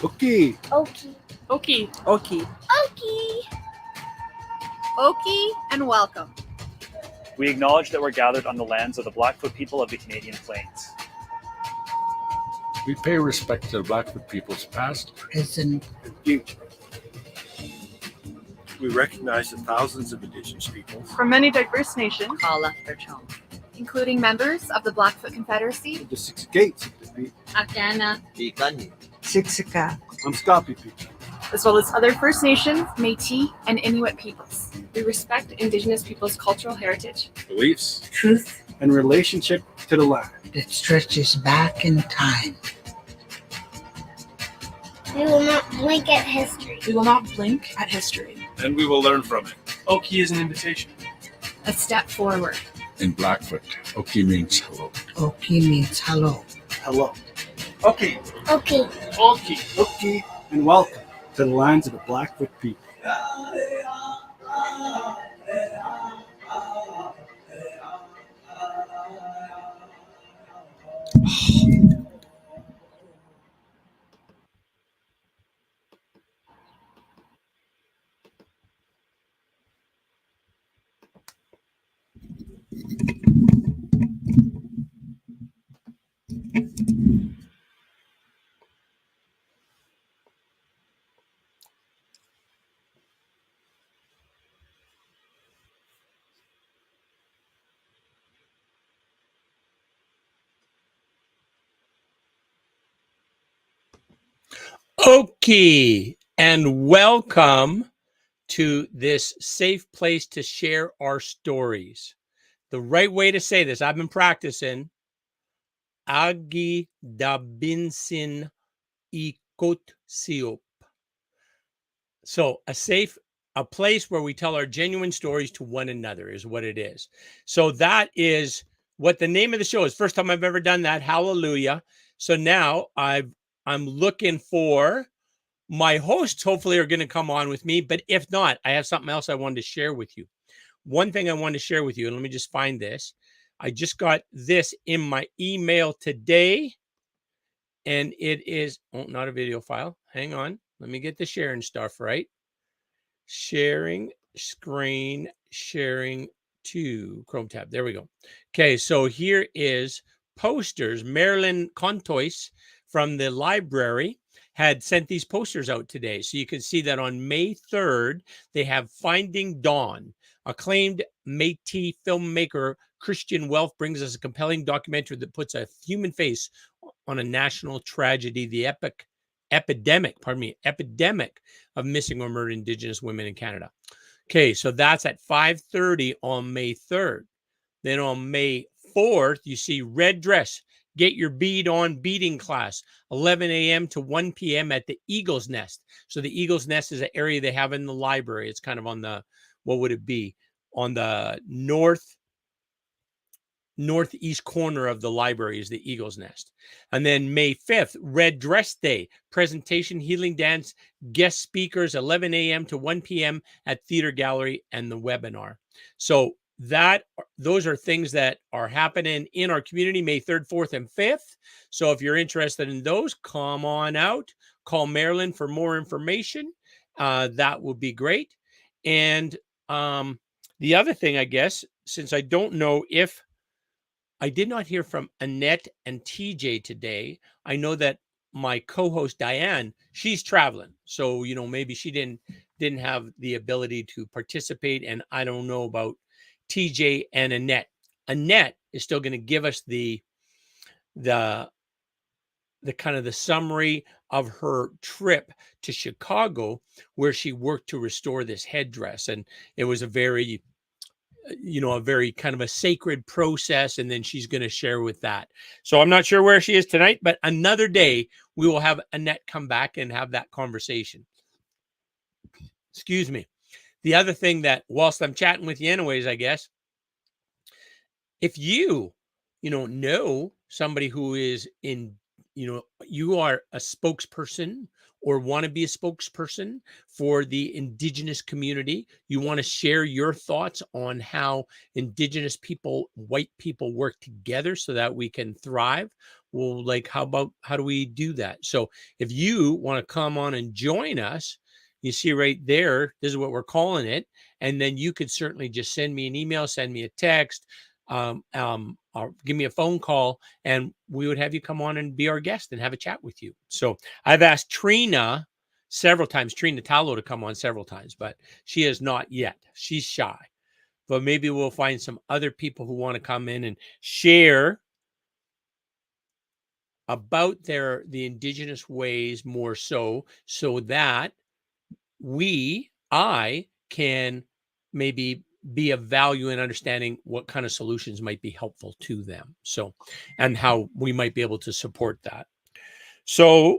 Oki. Oki. Oki. Oki. Oki. Oki, and welcome. We acknowledge that we're gathered on the lands of the Blackfoot people of the Canadian Plains. We pay respect to the Blackfoot people's past, present, and future. We recognize the thousands of Indigenous peoples From many diverse nations, Call left their chum. including members of the Blackfoot Confederacy, of the six gates of the beat. Akana. Siksika, Amskapi people. as well as other First Nations, Métis, and Inuit peoples. We respect Indigenous people's cultural heritage, Beliefs truth and relationship to the land. that stretches back in time. We will not blink at history. we will not blink at history. And we will learn from it. Oki is an invitation. A step forward. In Blackfoot, Oki means hello. Oki means hello. Hello. Oki. Oki. Oki. Oki, and welcome to the lands of the Blackfoot people. Okay, and welcome to this safe place to share our stories. The right way to say this, I've been practicing. Aakitaapitsinikotsio'pa. So a place where we tell our genuine stories to one another is what it is. So that is what the name of the show is. First time I've ever done that. Hallelujah. So now I'm looking for my hosts. Hopefully are going to come on with me. But if not, I have something else I wanted to share with you. One thing I wanted to share with you, and let me just find this. I just got this in my email today. And it is, not a video file. Hang on. Let me get the sharing stuff right. Sharing screen, sharing to Chrome tab. There we go. Okay, so here is posters. Marilyn Contois from the library had sent these posters out today. So you can see that on May 3rd, they have Finding Dawn. Acclaimed Métis filmmaker Christian Welf brings us a compelling documentary that puts a human face on a national tragedy, the epidemic of missing or murdered Indigenous women in Canada. Okay, so that's at 5:30 on May 3rd. Then on May 4th, you see Red Dress, Get Your Bead On Beading Class, 11 a.m. to 1 p.m. at the Eagle's Nest. So the Eagle's Nest is an area they have in the library. It's kind of on the, what would it be? On the northeast corner of the library is the Eagle's Nest. And then May 5th, Red Dress Day, presentation, healing dance, guest speakers, 11 a.m. to 1 p.m. at Theater Gallery and the webinar. So those are things that are happening in our community, May 3rd, 4th, and 5th. So if you're interested in those, come on out. Call Marilyn for more information. That would be great. And the other thing, I guess, since I don't know if I did not hear from Annette and TJ today, I know that my co-host Diane, she's traveling. So, maybe she didn't have the ability to participate. And I don't know about TJ and Annette. Annette is still going to give us the kind of the summary of her trip to Chicago, where she worked to restore this headdress. And it was a very kind of a sacred process. And then she's going to share with that. So I'm not sure where she is tonight, but another day we will have Annette come back and have that conversation. Excuse me. The other thing that, whilst I'm chatting with you anyways, I guess, if you know somebody who is in, you are a spokesperson or want to be a spokesperson for the Indigenous community, you want to share your thoughts on how Indigenous people, white people work together so that we can thrive, well, like, how do we do that? So if you want to come on and join us, you see right there, this is what we're calling it. And then you could certainly just send me an email, send me a text, or give me a phone call, and we would have you come on and be our guest and have a chat with you. So I've asked Trina several times, Trina Tallow, to come on several times, but she has not yet. She's shy. But maybe we'll find some other people who want to come in and share about the Indigenous ways more so that I can maybe be of value in understanding what kind of solutions might be helpful to them. So, and how we might be able to support that. So,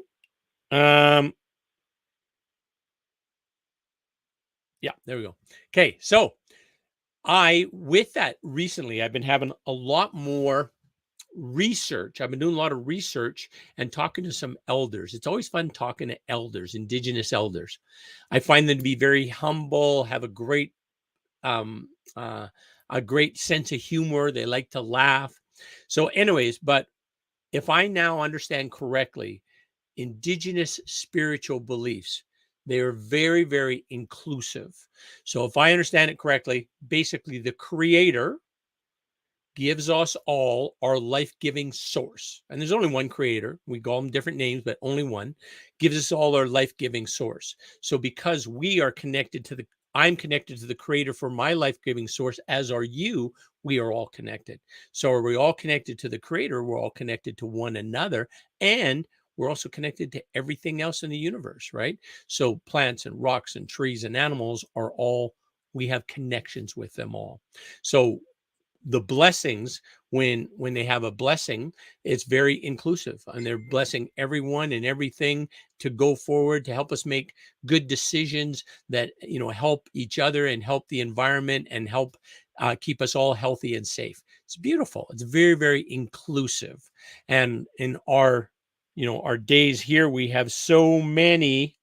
yeah, there we go. Okay. So with that recently, I've been having a lot more research. I've been doing a lot of research and talking to some elders. It's always fun talking to elders, Indigenous elders. I find them to be very humble, have a great sense of humor. They like to laugh. So anyways, but if I now understand correctly, Indigenous spiritual beliefs, they are very, very inclusive. So if I understand it correctly, basically the Creator gives us all our life-giving source. And there's only one Creator. We call them different names, but only one gives us all our life-giving source. So because we are connected to I'm connected to the Creator for my life-giving source, as are you, we are all connected. So are we all connected to the Creator? We're all connected to one another, and we're also connected to everything else in the universe, right? So plants and rocks and trees and animals we have connections with them all. So the blessings, when they have a blessing, it's very inclusive, and they're blessing everyone and everything to go forward, to help us make good decisions that, help each other and help the environment and help keep us all healthy and safe. It's beautiful. It's very, very inclusive. And in our days here, we have so many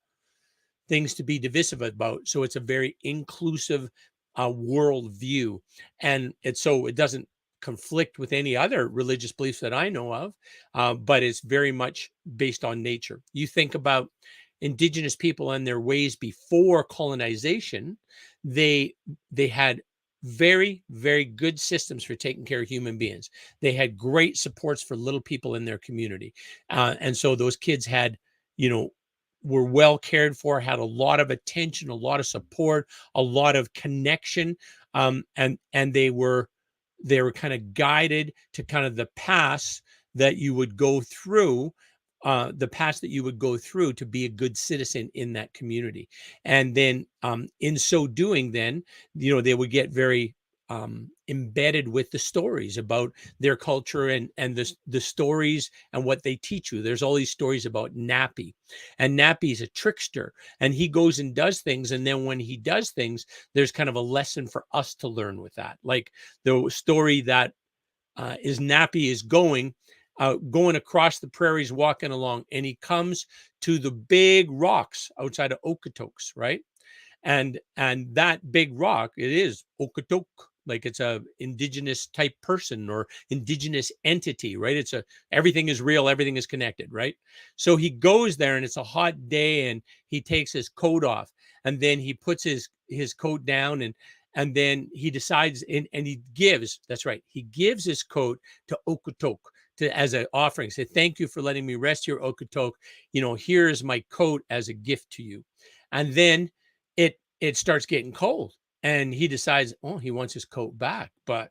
things to be divisive about. So it's a very inclusive world view, and it doesn't conflict with any other religious beliefs that I know of, but it's very much based on nature. You think about Indigenous people and their ways before colonization, they had very, very good systems for taking care of human beings. They had great supports for little people in their community, and so those kids had, were well cared for, had a lot of attention, a lot of support, a lot of connection, and they were kind of guided to kind of the paths that you would go through, to be a good citizen in that community. And then in so doing, then they would get very embedded with the stories about their culture and the stories and what they teach you. There's all these stories about Nappy, and Nappy's a trickster, and he goes and does things. And then when he does things, there's kind of a lesson for us to learn with that. Like the story that is Nappy is going across the prairies, walking along, and he comes to the big rocks outside of Okotoks, right? And that big rock, it is Okotok, like it's a Indigenous type person or Indigenous entity, right? Everything is real, everything is connected, right? So he goes there, and it's a hot day, and he takes his coat off, and then he puts his coat down, and then he decides, and he gives his coat to Okotok as an offering. Say, thank you for letting me rest here, Okotok. Here's my coat as a gift to you. And then it starts getting cold, and he decides, he wants his coat back, but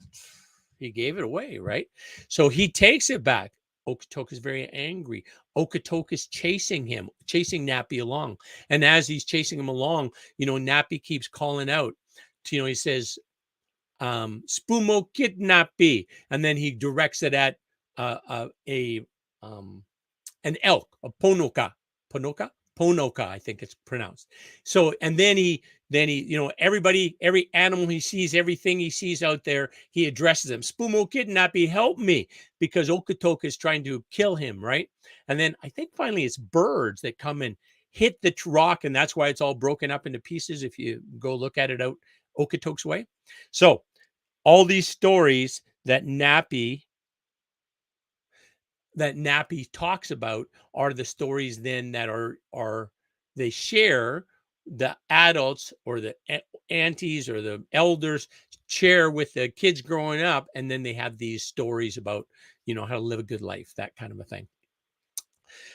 he gave it away, right? So he takes it back. Okotok is very angry. Okotok is chasing Nappy along. And as he's chasing him along, Nappy keeps calling out. He says, Spumo Nappy. And then he directs it at an elk, a ponoka, I think it's pronounced. So, and then he, every animal he sees, everything he sees out there, he addresses them. Spumo Nappy, help me, because Okotok is trying to kill him, right? And then I think finally it's birds that come and hit the rock, and that's why it's all broken up into pieces if you go look at it out Okotoks way. So all these stories that Nappy talks about are the stories then that are they share, the adults or the aunties or the elders share with the kids growing up, and then they have these stories about, you know, how to live a good life, that kind of a thing.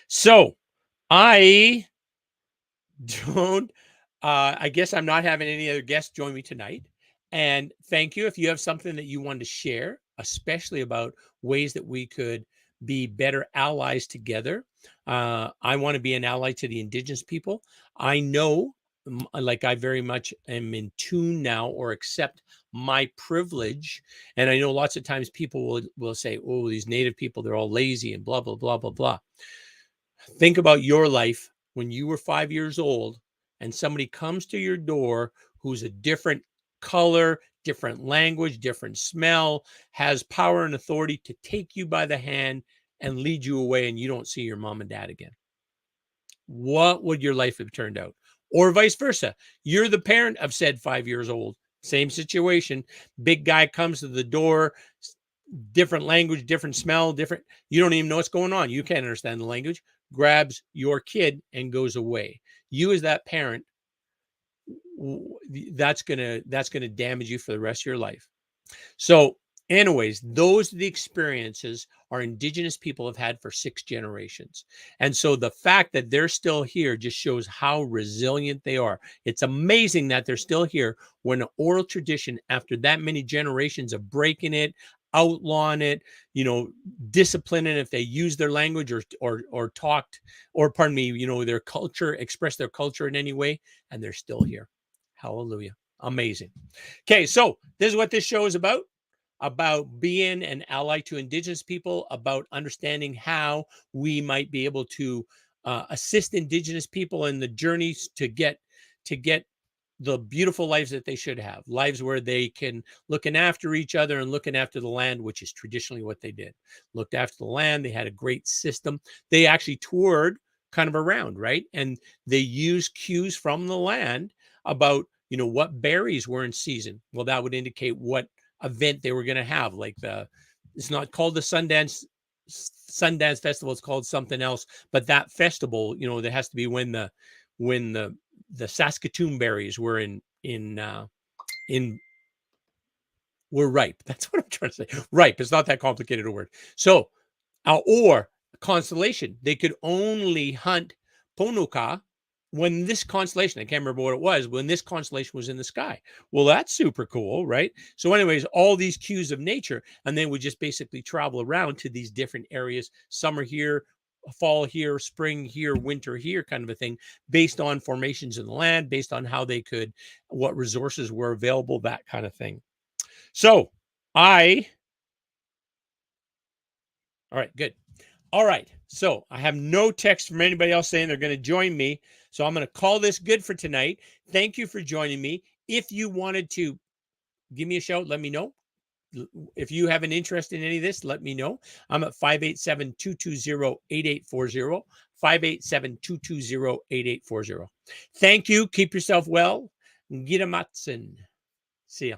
So I don't I guess I'm not having any other guests join me tonight. And thank you. If you have something that you want to share, especially about ways that we could be better allies together. I want to be an ally to the Indigenous people. I know, like, I very much am in tune now, or accept my privilege. And I know lots of times people will say, oh, these Native people, they're all lazy and blah, blah, blah, blah, blah. Think about your life when you were 5 years old and somebody comes to your door who's a different color, different language, different smell, has power and authority to take you by the hand and lead you away, and you don't see your mom and dad again. What would your life have turned out? Or vice versa. You're the parent of said 5 years old. Same situation. Big guy comes to the door, different language, different smell, different. You don't even know what's going on. You can't understand the language. Grabs your kid and goes away. You, as that parent, that's gonna damage you for the rest of your life. So anyways, those are the experiences our Indigenous people have had for 6 generations. And so the fact that they're still here just shows how resilient they are. It's amazing that they're still here when an oral tradition, after that many generations of breaking it, outlawing it, you know, disciplining if they use their language or talked, or pardon me, you know, their culture, express their culture in any way, and they're still here. Hallelujah. Amazing. Okay, so this is what this show is about being an ally to Indigenous people, about understanding how we might be able to assist Indigenous people in the journeys to get the beautiful lives that they should have, lives where they can looking after each other and looking after the land, which is traditionally what they did. Looked after the land. They had a great system. They actually toured kind of around, right? And they used cues from the land about, you know, what berries were in season. Well, that would indicate what event they were going to have. Like it's not called the Sundance Festival. It's called something else. But that festival, you know, there has to be when the Saskatoon berries were were ripe. That's what I'm trying to say. Ripe. It's not that complicated a word. So, or constellation, they could only hunt Ponuka when this constellation, I can't remember what it was, when this constellation was in the sky. Well, that's super cool, right? So anyways, all these cues of nature, and then we just basically travel around to these different areas, summer here, fall here, spring here, winter here, kind of a thing, based on formations in the land, based on how they could, what resources were available, that kind of thing. So all right, good. All right. So I have no text from anybody else saying they're going to join me. So I'm going to call this good for tonight. Thank you for joining me. If you wanted to give me a shout, let me know. If you have an interest in any of this, let me know. I'm at 587-220-8840. 587-220-8840. Thank you. Keep yourself well. Gita Matson. See ya.